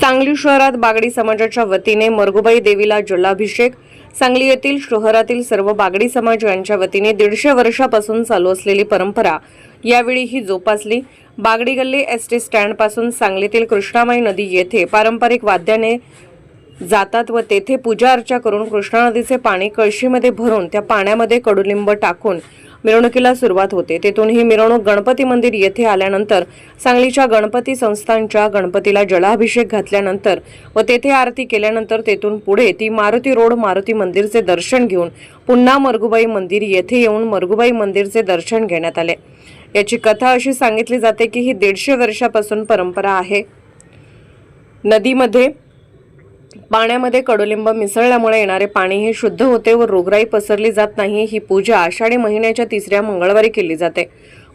सांगली शहरात बागडी समाजाच्या वतीने मरगुबाई देवीला जलाभिषेक। सांगली येथील शहरातील सर्व बागडी समाज यांच्या वतीने 150 वर्षापासून चालू असलेली परंपरा यावेळीही जोपासली। बागडी गल्ली एसटी स्टँड पासून सांगलीतील कृष्णामाई नदी येथे पारंपरिक वाद्याने जातात व तेथे पूजा अर्चा करून कृष्णा नदीचे पाणी कळशीमध्ये भरून त्या पाण्यामध्ये कडुलिंब टाकून मिरवणुकीला सुरुवात होते। तेथून ही मिरवणूक गणपती मंदिर येथे आल्यानंतर सांगलीच्या गणपती संस्थानच्या गणपतीला जलाभिषेक घातल्यानंतर व तेथे आरती केल्यानंतर तेथून पुढे ती मारुती रोड मारुती मंदिरचे दर्शन घेऊन पुन्हा मरगुबाई मंदिर येथे येऊन मरगुबाई मंदिरचे दर्शन घेण्यात आले। याची कथा अशी सांगितली जाते की ही 150 वर्षापासून परंपरा आहे। नदीमध्ये पाण्यामध्ये कडुलिंब मिसळल्यामुळे येणारे पाणी हे शुद्ध होते व रोगराई पसरली जात नाही। ही पूजा आषाढी महिन्याच्या 3ऱ्या मंगळवारी केली जाते।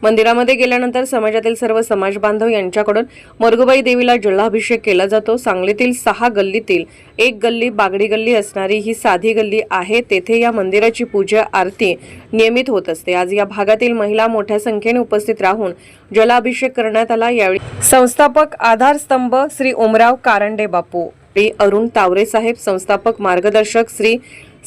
मंदिरामध्ये गेल्यानंतर समाजातील सर्व समाज बांधव यांच्याकडून मरगुबाई देवीला जलाभिषेक केला जातो। सांगलीतील 6 गल्लीतील एक गल्ली बागडी गल्ली असणारी ही साधी गल्ली आहे। तेथे या मंदिराची पूजा आरती नियमित होत असते। आज या भागातील महिला मोठ्या संख्येने उपस्थित राहून जलाभिषेक करण्यात आला। यावेळी संस्थापक आधारस्तंभ श्री ओमराव कारंडे बापू, श्री अरुण तावरे साहेब, संस्थापक मार्गदर्शक श्री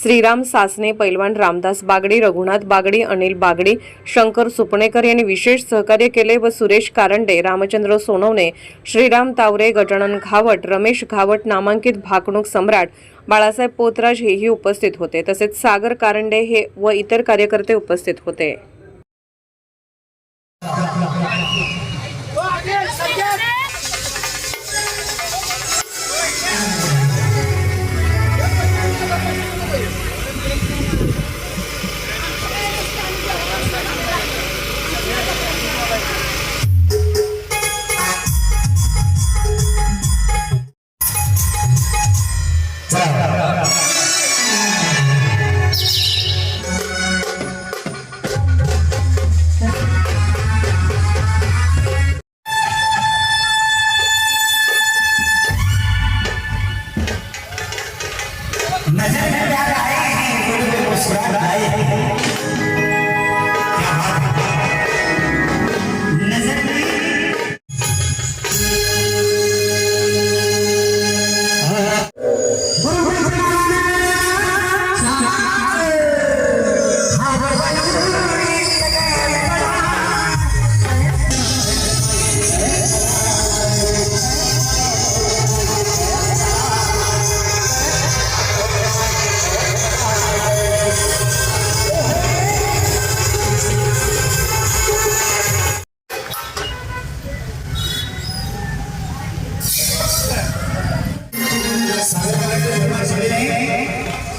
श्रीराम सासने, पैलवान रामदास बागडी, रघुनाथ बागडी, अनिल बागडी, शंकर सुपणेकर यांनी विशेष सहकार्य केले व सुरेश कारंडे, रामचंद्र सोनवणे, श्रीराम तावरे, गजानन घावट, रमेश घावट, नामांकित भाकणूक सम्राट बाळासाहेब पोतराज हेही उपस्थित होते। तसेच सागर कारंडे हे व इतर कार्यकर्ते उपस्थित होते।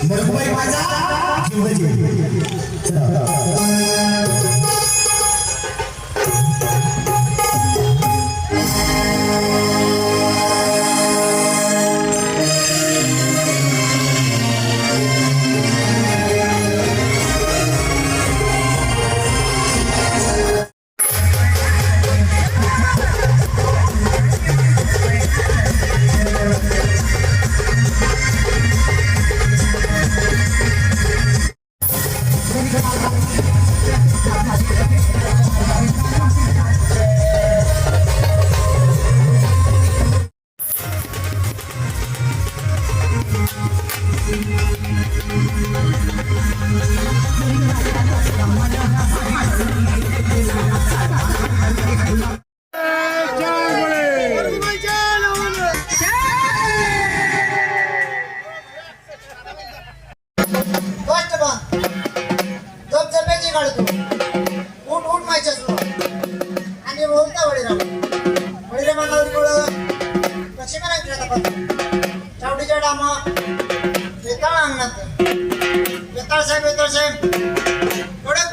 मरगुबाई माझा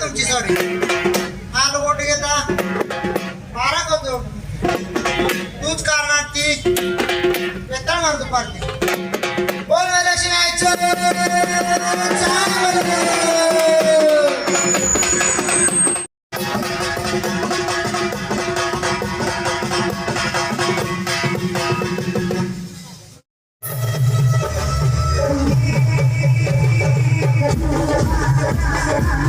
तुमची सॉरी हा वोट घेता 12 करतो तूच करणार ती वेतन मारतो पार्टी बोल इलेक्शन Yeah.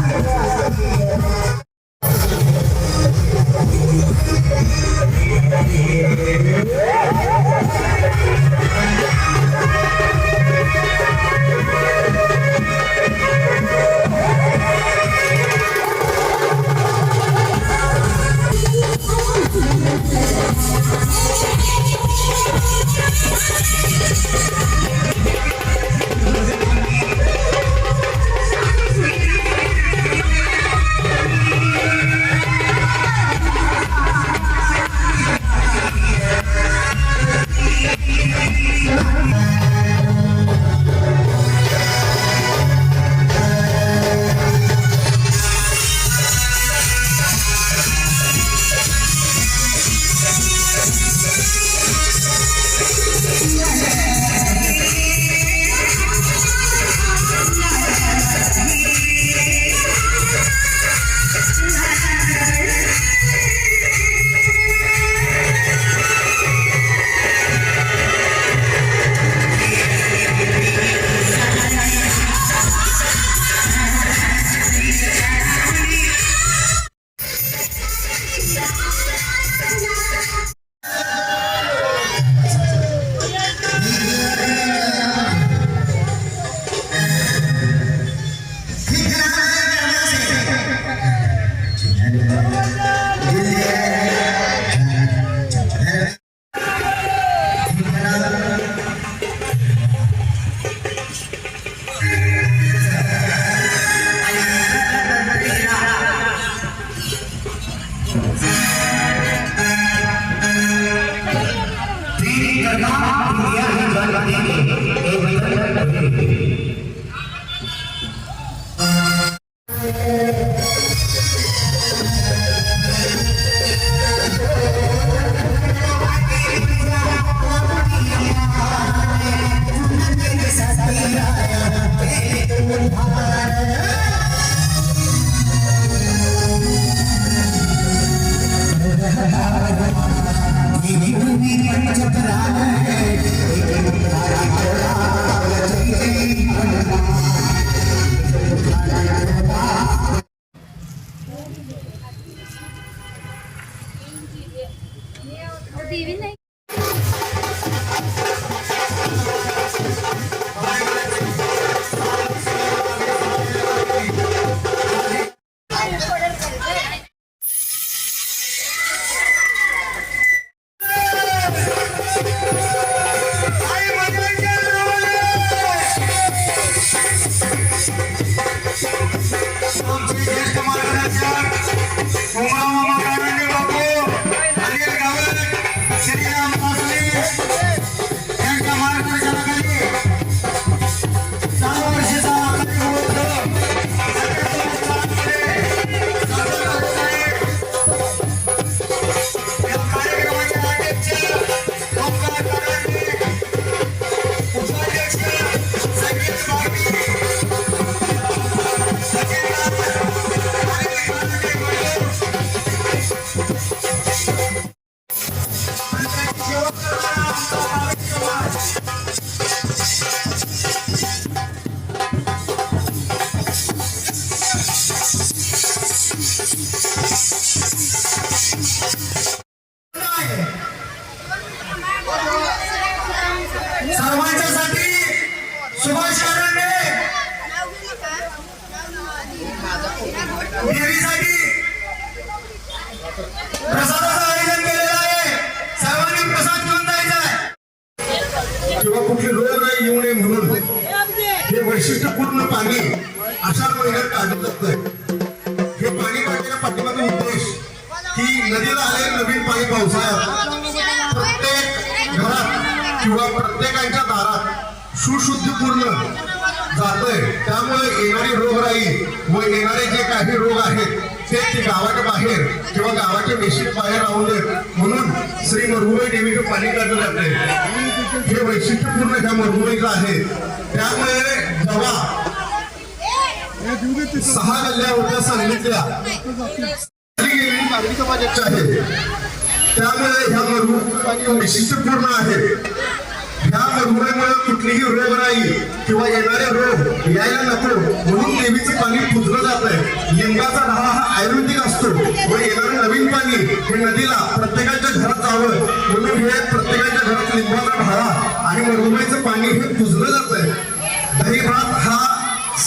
सर्वांच्यासाठी सुभाष कारंडे देवीसाठी प्रसादाचं आयोजन केलेलं आहे. सर्वांनी प्रसाद घेऊन जायचा आहे. किंवा कुठली रोग नाही येऊ नये म्हणून हे वैशिष्ट्यपूर्ण पाणी आषाढ महिन्यात काढलं जातं. हे पाणी काढण्याच्या पाठीमागचा उद्देश की नदीला आले नवीन पाणी पावसाळ्यात प्रत्येक घरात किंवा प्रत्येकाच्या दारात सुशुद्धीपूर्ण जातंय. त्यामुळे येणारी रोगराई व येणारे जे काही रोग आहेत ते गावाच्या बाहेर किंवा गावाच्या बेशीत बाहेर राहू देत म्हणून श्री मरगुबाई देवीचं पाणी काढलं जातंय. हे वैशिष्ट्यपूर्ण ह्या मरगुबाईचं आहे. त्यामुळे जेव्हा 6 गल्ल्या होत्या सांगितल्या नागरी समाजाच्या आहे, त्यामुळे ह्या मरगुबाईचं पाणी वैशिष्ट्यपूर्ण आहे. ह्या मरगुबाईमुळे कुठलीही रोगराई किंवा येणारे रोग यायला नको म्हणून देवीचं पाणी पुजलं जात आहे. लिंबाचा ढाळा हा आयुर्वेदिक असतो व येणारं नवीन पाणी हे नदीला प्रत्येकाच्या घरात जावं म्हणून हे प्रत्येकाच्या घरात लिंबाचा ढाळा आणि मरगुबाईचं पाणी हे पुजलं जात आहे. दही भात हा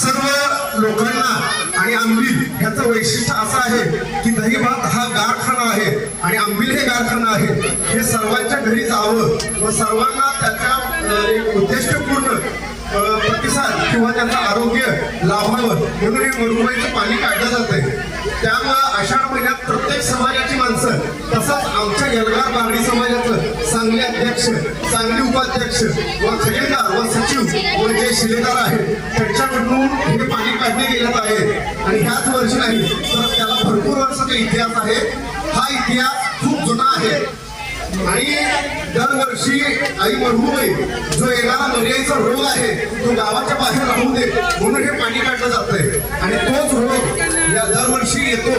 सर्व लोकांना आणि आंबील ह्याचं वैशिष्ट्य असं आहे की दही भात हा गारखाना आहे आणि आंबील हे गारखाना आहे. हे सर्वांच्या घरी जावं व सर्वांना त्याच्या एक उद्दिष्टपूर्ण प्रतिसाद किंवा त्यांचं आरोग्य लाभावं म्हणून हे मरगुबाईचं पाणी काढलं जात आहे. त्यामुळं आषाढ महिन्यात प्रत्येक समाजाची माणसं तसंच आमच्या येलगार बागडी समाजाचं सांगली अध्यक्ष, सांगली उपाध्यक्ष व खजिनदार व सचिव व जे शिलेदार आहेत त्यांच्याकडून हे पाणी काढले गेलेलं आहे. आणि ह्याच वर्षी नाही तर त्याला भरपूर वर्षाचा इतिहास आहे. हा इतिहास खूप जुना आहे आणि दरवर्षी आई मरगुबाई जो येणारा मर्यादेचा रोग आहे तो गावाच्या बाहेर राहू दे म्हणून हे पाणी काढलं जातंय. आणि तोच रोग या दरवर्षी येतो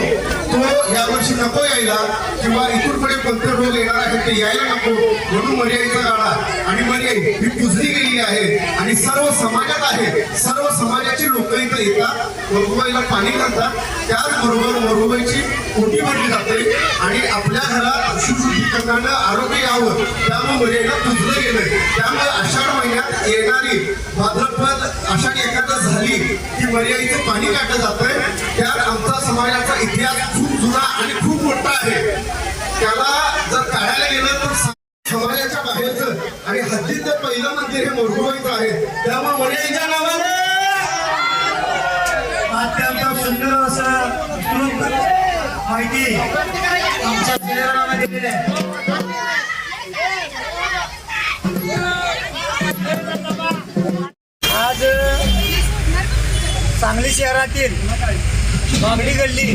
तो यावर्षी नको यायला किंवा इथून पुढे कोणते रोग येणार आहेत ते यायला नको म्हणून मर्यादेचा गाळा आणि मर्यादा ही पुजली गेलेली आहे आणि सर्व समाजात आहे. सर्व समाजाची लोक इथं येतात, मरगुबाईला पाणी घालतात. त्याचबरोबर मरगुबाईची ओटी भरली जाते आणि आपल्या घरात सुशुद्धीकरणानं आरोग्य यावं त्यामुळे मर्यादा पुजलं गेलंय. त्यामुळे आषाढ महिन्यात येणारी भाद्रपद आषाढी एकादश झाली की मर्यादेचं पाणी काढलं जातंय. त्यात आमचा समाजाचा इतिहास खूप जुना आणि खूप मोठा आहे. त्याला जर काढायला गेलं तर समाजाच्या बाहेरचं आणि हद्दीतलं पहिलं मंदिर हे मरगुबाईचं आहे. त्यामुळे मर्यादेच्या नावाने अत्यंत सुंदर असं माहिती आमच्या दिलेली आहे. सांगली शहरातील बागडी गल्ली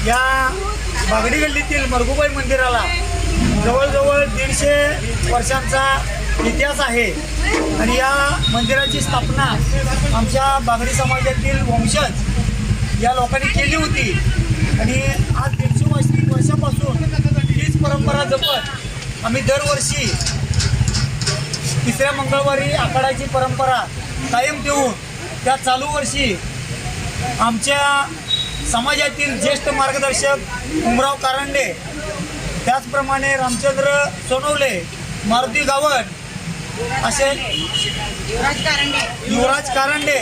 या बागडी गल्लीतील मरगुबाई मंदिराला जवळजवळ 150 वर्षांचा इतिहास आहे आणि या मंदिराची स्थापना आमच्या बागडी समाजातील वंशज या लोकांनी केली होती आणि आज 150 वर्षापासून हीच परंपरा जपत आम्ही दरवर्षी तिसऱ्या मंगळवारी आखाडाची परंपरा कायम ठेवून त्या चालू वर्षी आमच्या समाजातील ज्येष्ठ मार्गदर्शक उमराव कारंडे, त्याचप्रमाणे रामचंद्र सोनवले, मारुती गावट असे युवराज कारंडे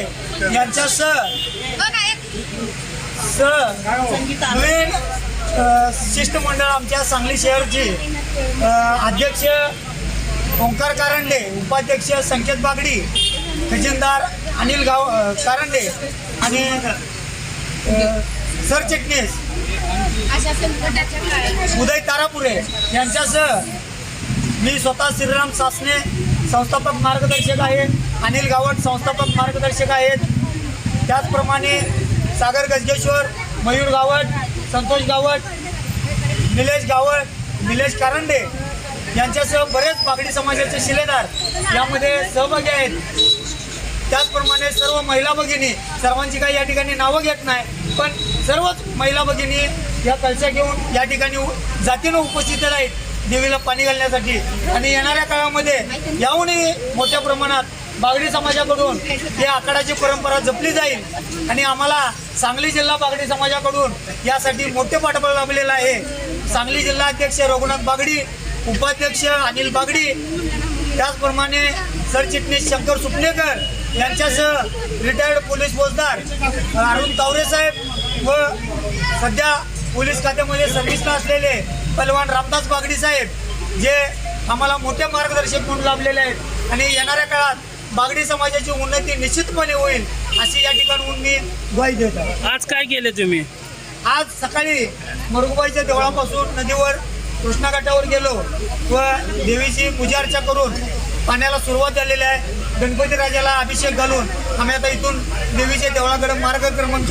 यांच्यासह नवीन शिष्टमंडळ आमच्या सांगली शहरचे अध्यक्ष ओंकार कारंडे, उपाध्यक्ष संकेत बागडी, खजिनदार अनिल कारंडे आणि सरचिटणीस उदय तारापुरे यांच्यासह मी स्वतः श्रीराम सासने संस्थापक मार्गदर्शक आहे, अनिल गावट संस्थापक मार्गदर्शक आहेत, त्याचप्रमाणे सागर गजगेश्वर, मयूर गावट, संतोष गावट, निलेश कारंडे यांच्यासह बरेच बागडी समाजाचे शिलेदार यामध्ये सहभागी आहेत. त्याचप्रमाणे सर्व महिला भगिनी, सर्वांची काही या ठिकाणी नावं घेत नाही, पण सर्वच महिला भगिनी या कलशा घेऊन या ठिकाणी जातीनं उपस्थित आहेत देवीला पाणी घालण्यासाठी आणि येणाऱ्या काळामध्ये याहूनही मोठ्या प्रमाणात बागडी समाजाकडून या आखाडाची परंपरा जपली जाईल आणि आम्हाला सांगली जिल्हा बागडी समाजाकडून यासाठी मोठे पाठबळ लाभलेलं आहे. सांगली जिल्हा अध्यक्ष रघुनाथ बागडी, उपाध्यक्ष अनिल बागडी, त्याचप्रमाणे सरचिटणीस शंकर सुपनेकर यांच्यासह रिटायर्ड पोलीस फौजदार अरुण तावरे साहेब व सध्या पोलीस खात्यामध्ये सर्व्हिसला असलेले पहलवान रामदास बागडी साहेब जे आम्हाला मोठे मार्गदर्शक म्हणून लाभलेले आहेत आणि येणाऱ्या काळात बागडी समाजाची उन्नती निश्चितपणे होईल अशी या ठिकाणून मी ग्वाही देत आहे. आज काय केलं तुम्ही? आज सकाळी मरगुबाईच्या देवळापासून नदीवर कृष्णा घाटावर गेलो व देवीची पूजा अर्चा करून पाण्याला सुरुवात झालेली आहे. गणपती राजाला अभिषेक घालून आम्ही आता इथून देवीच्या देवळाकडे मार्गक्रमण